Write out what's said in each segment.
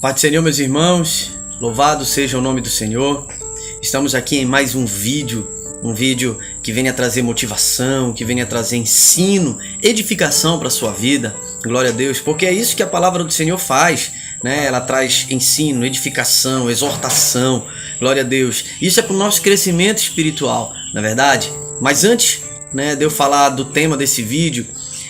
Paz do Senhor, meus irmãos, louvado seja o nome do Senhor. Estamos aqui em mais um vídeo que venha trazer motivação, que venha trazer ensino, edificação para a sua vida. Glória a Deus, porque é isso que a palavra do Senhor faz, né? Ela traz ensino, edificação, exortação. Glória a Deus. Isso é para o nosso crescimento espiritual, na verdade. Mas antes, né, de eu falar do tema desse vídeo,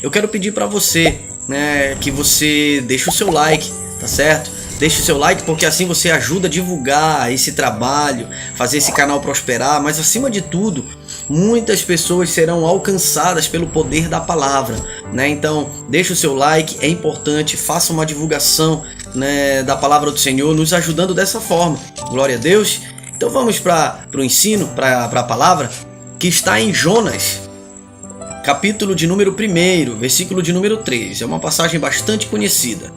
eu quero pedir para você, né, que você deixe o seu like, tá certo? Deixe o seu like, porque assim você ajuda a divulgar esse trabalho, fazer esse canal prosperar, mas acima de tudo, muitas pessoas serão alcançadas pelo poder da palavra, né? Então, deixe o seu like, é importante, faça uma divulgação, né, da palavra do Senhor, nos ajudando dessa forma. Glória a Deus. Então vamos para o ensino, para a palavra, que está em Jonas, capítulo de número 1, versículo de número 3. É uma passagem bastante conhecida.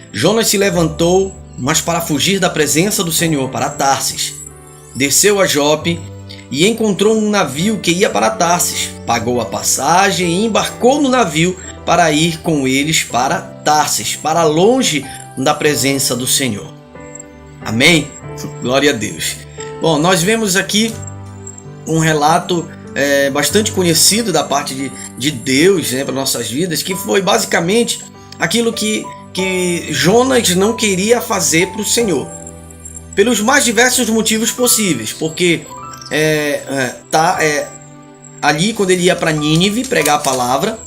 Jonas se levantou, mas para fugir da presença do Senhor, para Tarsis. Desceu a Jope e encontrou um navio que ia para Tarsis. Pagou a passagem e embarcou no navio para ir com eles para Tarsis, para longe da presença do Senhor. Amém? Glória a Deus. Bom, nós vemos aqui um relato bastante conhecido da parte de Deus, né, para nossas vidas, que foi basicamente aquilo que Jonas não queria fazer para o Senhor, pelos mais diversos motivos possíveis, porque ali quando ele ia para Nínive pregar a palavra,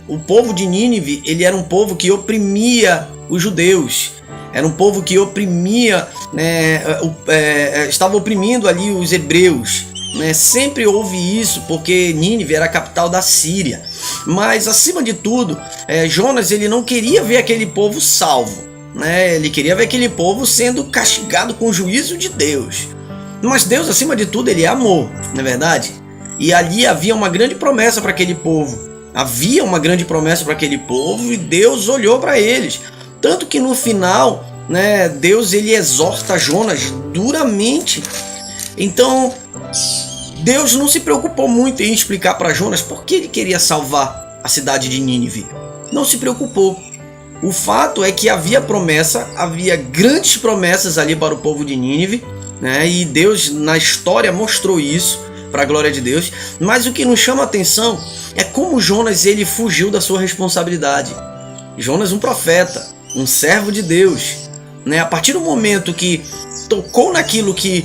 o povo de Nínive, ele era um povo que oprimia os judeus, era um povo que oprimia, estava oprimindo ali os hebreus, né? Sempre houve isso, porque Nínive era a capital da Síria. Mas acima de tudo, Jonas ele não queria ver aquele povo salvo, né? Ele queria ver aquele povo sendo castigado com o juízo de Deus. Mas Deus, acima de tudo, ele é amor, não é verdade? E ali havia uma grande promessa para aquele povo. Havia uma grande promessa para aquele povo e Deus olhou para eles. Tanto que no final, né, Deus ele exorta Jonas duramente. Então, Deus não se preocupou muito em explicar para Jonas por que ele queria salvar a cidade de Nínive. Não se preocupou. O fato é que havia promessa, havia grandes promessas ali para o povo de Nínive, né? E Deus na história mostrou isso, para a glória de Deus. Mas o que nos chama a atenção é como Jonas ele fugiu da sua responsabilidade. Jonas, um profeta, um servo de Deus, né? A partir do momento que tocou naquilo que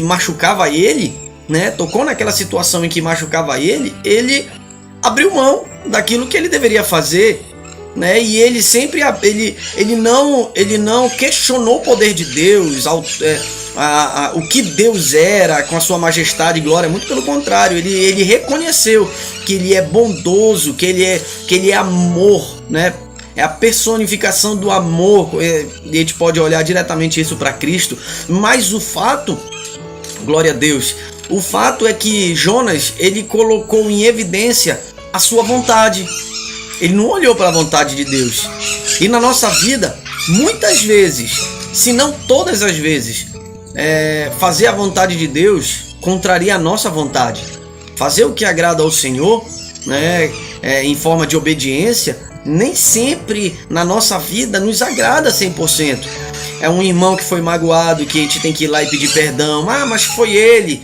machucava ele, né? Tocou naquela situação em que machucava ele abriu mão daquilo que ele deveria fazer, né? E ele sempre ele não questionou o poder de Deus, o que Deus era com a sua majestade e glória. Muito pelo contrário, ele reconheceu que ele é bondoso, que ele é amor, né? É a personificação do amor. E a gente pode olhar diretamente isso para Cristo. Mas o fato, glória a Deus, o fato é que Jonas ele colocou em evidência a sua vontade. Ele não olhou para a vontade de Deus. E na nossa vida, muitas vezes, se não todas as vezes, fazer a vontade de Deus contraria a nossa vontade. Fazer o que agrada ao Senhor, né, em forma de obediência, nem sempre na nossa vida nos agrada 100%. É um irmão que foi magoado, que a gente tem que ir lá e pedir perdão. Mas foi ele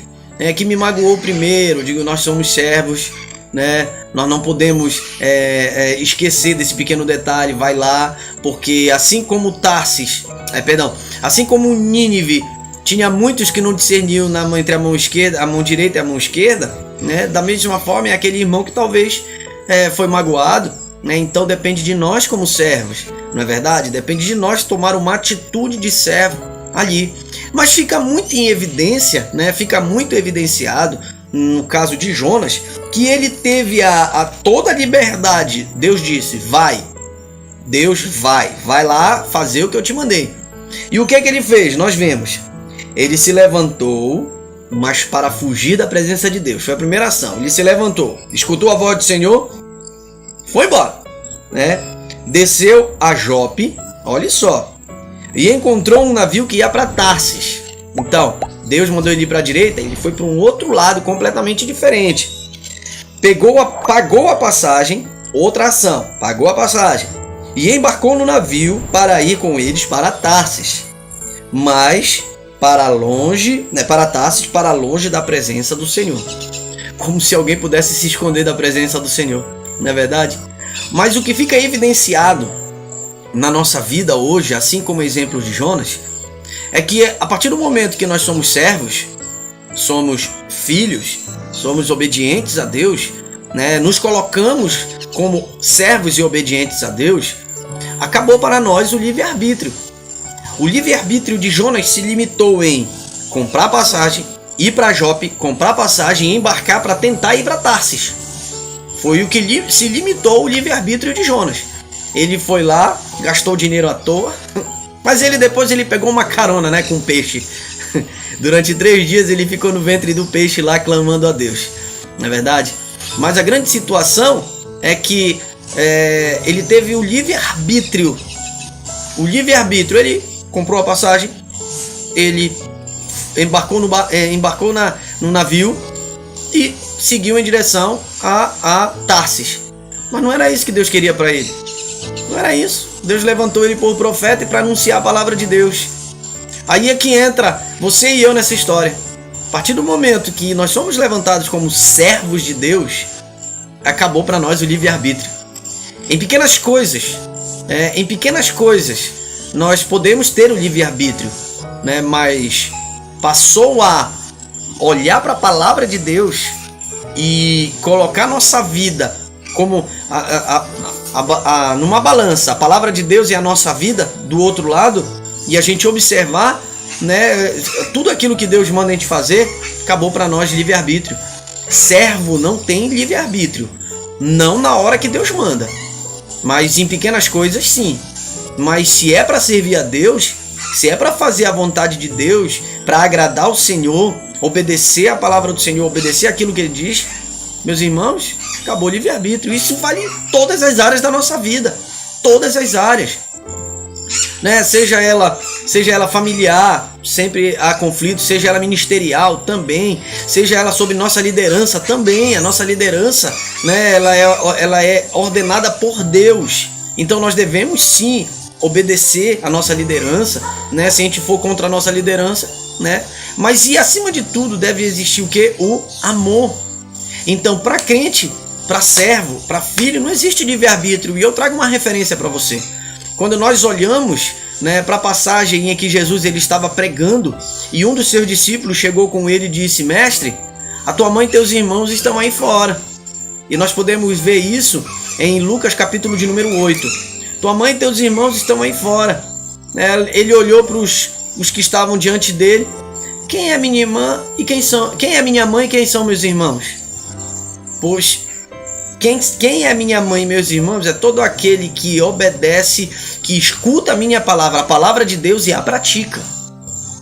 que me magoou primeiro. Eu digo, nós somos servos, né? Nós não podemos esquecer desse pequeno detalhe. Vai lá, porque assim como assim como Nínive tinha muitos que não discerniam entre a mão esquerda, a mão direita e a mão esquerda, né? Da mesma forma é aquele irmão que talvez foi magoado, né? Então depende de nós como servos, não é verdade? Depende de nós tomar uma atitude de servo ali. Mas fica muito em evidência, né? Fica muito evidenciado no caso de Jonas, que ele teve toda a liberdade. Deus disse, vai. Deus vai lá fazer o que eu te mandei. E o que é que ele fez? Nós vemos. Ele se levantou, mas para fugir da presença de Deus. Foi a primeira ação. Ele se levantou, escutou a voz do Senhor, foi embora, né? Desceu a Jope, olha só, e encontrou um navio que ia para Tarsis. Então, Deus mandou ele ir para a direita, ele foi para um outro lado completamente diferente. Pagou a passagem, outra ação, pagou a passagem. e embarcou no navio para ir com eles para Tarsis, mas para longe, para Tarsis, para longe da presença do Senhor. Como se alguém pudesse se esconder da presença do Senhor, não é verdade? Mas o que fica evidenciado na nossa vida hoje, assim como exemplos de Jonas, é que a partir do momento que nós somos servos, somos filhos, somos obedientes a Deus, nos colocamos como servos e obedientes a Deus, acabou para nós o livre-arbítrio. O livre-arbítrio de Jonas se limitou em comprar passagem, ir para Jope, comprar passagem e embarcar para tentar ir para Tarsis. Foi o que se limitou o livre-arbítrio de Jonas. Ele foi lá, gastou dinheiro à toa, mas depois ele pegou uma carona com o peixe. Durante 3 dias ele ficou no ventre do peixe lá clamando a Deus, não é verdade? Mas a grande situação é que ele teve o livre-arbítrio. O livre-arbítrio, ele comprou a passagem, ele embarcou no navio e seguiu em direção a Tarsis. Mas não era isso que Deus queria para ele. Não era isso. Deus levantou ele por profeta e para anunciar a palavra de Deus. Aí é que entra você e eu nessa história. A partir do momento que nós somos levantados como servos de Deus, acabou para nós o livre-arbítrio. Em pequenas coisas, nós podemos ter o livre-arbítrio, mas passou a olhar para a palavra de Deus e colocar nossa vida como numa balança, a palavra de Deus e a nossa vida do outro lado, e a gente observar tudo aquilo que Deus manda a gente fazer, acabou para nós livre-arbítrio. Servo não tem livre-arbítrio, não na hora que Deus manda, mas em pequenas coisas sim. Mas se é para servir a Deus, se é para fazer a vontade de Deus, para agradar o Senhor, obedecer a palavra do Senhor, obedecer aquilo que Ele diz, meus irmãos, acabou o livre-arbítrio. Isso vale em todas as áreas da nossa vida, todas as áreas, seja ela familiar, sempre há conflito, seja ela ministerial também, seja ela sob nossa liderança também. A nossa liderança, ela é ordenada por Deus, então nós devemos sim obedecer a nossa liderança, se a gente for contra a nossa liderança, mas e acima de tudo deve existir o que? O amor. Então, para crente, para servo, para filho, não existe livre-arbítrio. E eu trago uma referência para você. Quando nós olhamos para a passagem em que Jesus ele estava pregando e um dos seus discípulos chegou com ele e disse: Mestre, a tua mãe e teus irmãos estão aí fora. E nós podemos ver isso em Lucas capítulo de número 8. Tua mãe e teus irmãos estão aí fora. Ele olhou para os que estavam diante dele. Quem é minha irmã e quem é minha mãe e quem são meus irmãos? Pois quem é minha mãe e meus irmãos é todo aquele que obedece, que escuta a minha palavra, a palavra de Deus e a pratica.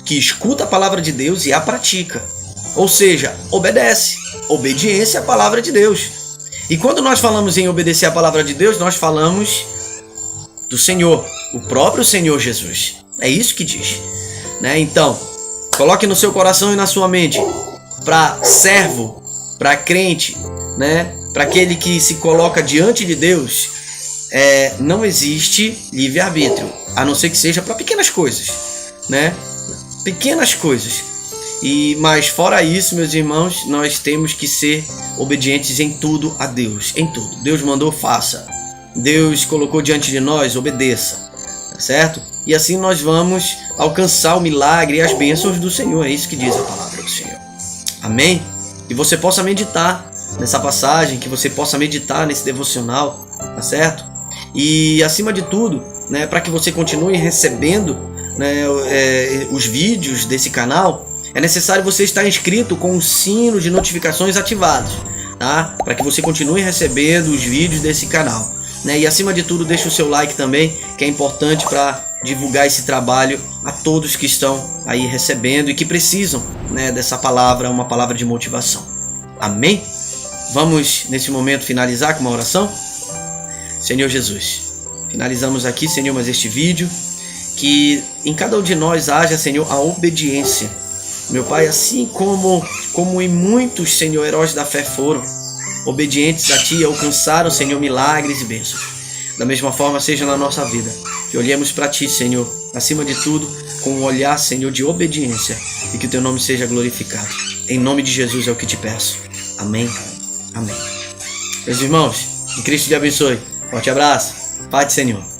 Que escuta a palavra de Deus e a pratica. Ou seja, obedece. Obediência à palavra de Deus. E quando nós falamos em obedecer à palavra de Deus, nós falamos do Senhor, o próprio Senhor Jesus. É isso que diz. Então, coloque no seu coração e na sua mente, para servo, para crente, para aquele que se coloca diante de Deus, não existe livre-arbítrio, a não ser que seja para pequenas coisas, pequenas coisas. Mas fora isso, meus irmãos, nós temos que ser obedientes em tudo a Deus, em tudo. Deus mandou, faça. Deus colocou diante de nós, obedeça, tá certo? E assim nós vamos alcançar o milagre e as bênçãos do Senhor. É isso que diz a palavra do Senhor. Amém? Que você possa meditar nessa passagem, que você possa meditar nesse devocional, tá certo? E acima de tudo, para que você continue recebendo os vídeos desse canal, é necessário você estar inscrito com o sino de notificações ativados, tá? Para que você continue recebendo os vídeos desse canal, E acima de tudo, deixa o seu like também, que é importante para divulgar esse trabalho a todos que estão aí recebendo e que precisam, dessa palavra, uma palavra de motivação. Amém? Vamos nesse momento finalizar com uma oração? Senhor Jesus, finalizamos aqui, Senhor, mais este vídeo, que em cada um de nós haja, Senhor, a obediência. Meu Pai, assim como em muitos, Senhor, heróis da fé foram obedientes a Ti, alcançaram, Senhor, milagres e bênçãos. da mesma forma seja na nossa vida. Que olhemos para Ti, Senhor, acima de tudo, com um olhar, Senhor, de obediência, e que o Teu nome seja glorificado. Em nome de Jesus é o que te peço. Amém. Amém. Meus irmãos, que Cristo te abençoe. Forte abraço. Paz do Senhor.